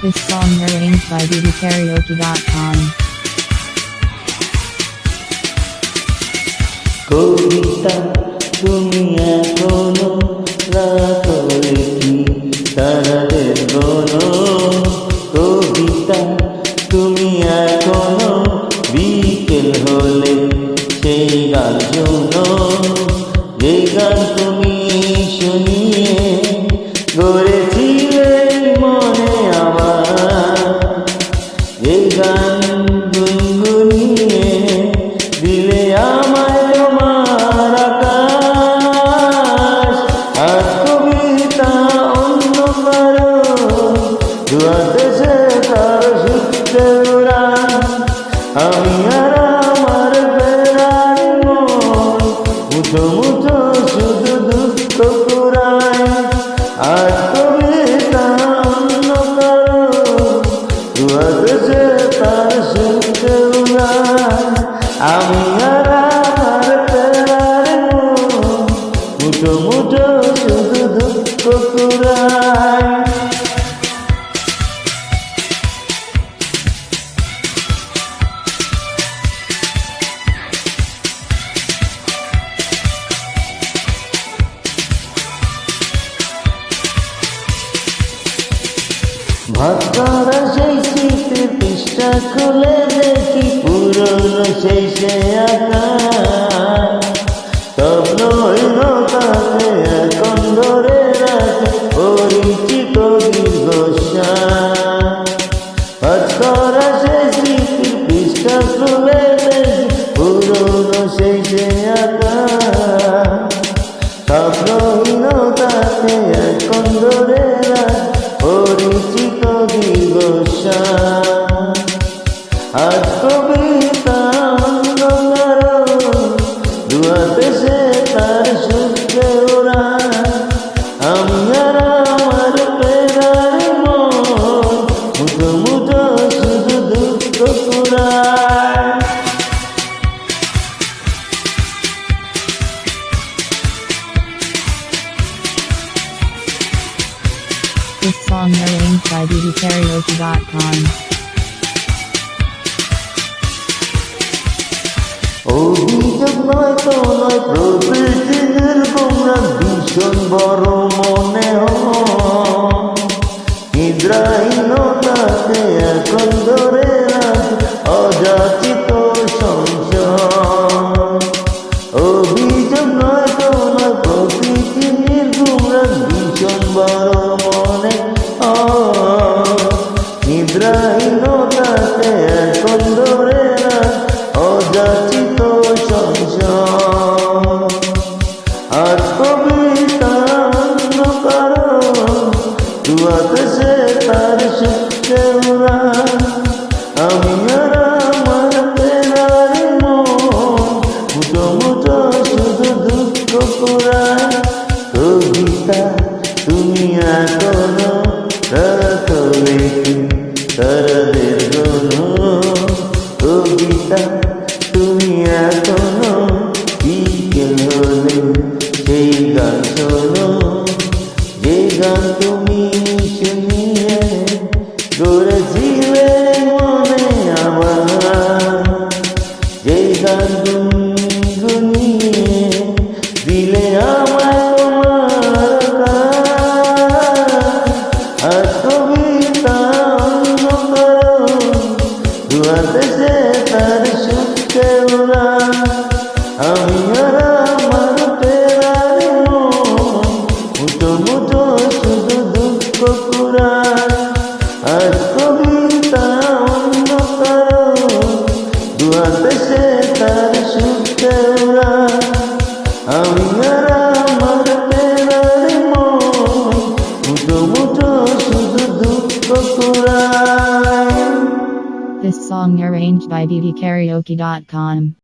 This song arranged by bbkaraoke.com. কবিতা তুমি এখনো রাতরে কি তারাদের গনো, কবিতা তুমি এখনো বিকেল হলে সেই গান শোনো, যে গান তুমি শুনিয়ে গড়েছিলে মনে আমার, যে গান গুনগুনিয়ে দিলে আমায় তোমার আকাশ। আর কবিতা অন্য কারো দুয়াতে সে তার সূত্রে উড়ান, আমি আর আমার ফেরার মন মুঠো মুঠো শুধু দুঃখ কুড়ায়। আর কবিতা অন্য কারো দুয়াতে সে তার সূত্রে উড়ান, আমি আর আমার ফেরার মন মুঠো মুঠো শুধু দুঃখ কুড়ায়। ভাস্করা সেই স্মৃতির পৃষ্ঠা খুলে দেখি পুরনো সেই সে আকাশ, স্বপ্ন হইল তাতে এখন ধরে রাখে পরিচিত দীর্ঘশ্বাস। ভাস্করা সেই স্মৃতির পৃষ্ঠা খুলে দেখি পুরনো সেই সে আকাশ, স্বপ্ন হইল তাতে এখন ধরে রাখে পরিচিত দীর্ঘশ্বাস। আজ কবিতা অন্য কারো দুয়াতে সে তার সূত্রে ওড়ান, আমি আর আমার ফেরার মন মুঠো মুঠো শুধু দুঃখ কুড়ায়। This song arranged by bbkaraoke.com. অভিযোগ নয় তো নয় প্রকৃতির তোমরা ভীষণ বড় মনে হয়, নিদ্রাহীনতাতে এখন ধরে রাখে অযাচিত সংশয়। অভিযোগ নয় তো নয় প্রকৃতির তোমরা ভীষণ বড় মনে হয়, নিদ্রাহীনতাতে এখন ধরে রাখে অযাচিত সংশয়। আর কবিতা অন্য কারো দুয়াতে সে তার সূত্রে উড়ান, আমি আর আমার ফেরার মন মুঠো মুঠো শুধু দুঃখ কুড়ায়। কবিতা তুমি এখনো রাতরে কি তারাদের গনো, কবিতা তুমি এখনো বিকেল হলে সেই গান শোনো, যে গান তুমি শুনিয়ে গড়েছিলে মনে আমার, যে গান গুনগুনিয়ে দিলে আমায় তোমার আকাশ। আর কবিতা অন্য কারো দুয়াতে সে তার সূত্রে উড়ান, আমি আর আমার ফেরার মন মুঠো মুঠো শুধু দুঃখ কুড়ায়। আজ কবিতা অন্য কারো দুয়াতে সে তার সূত্রে উড়ান, আমি আর আমার ফেরার মন মুঠো মুঠো শুধু দুঃখ কুড়ায়। This song arranged by bbkaraoke.com.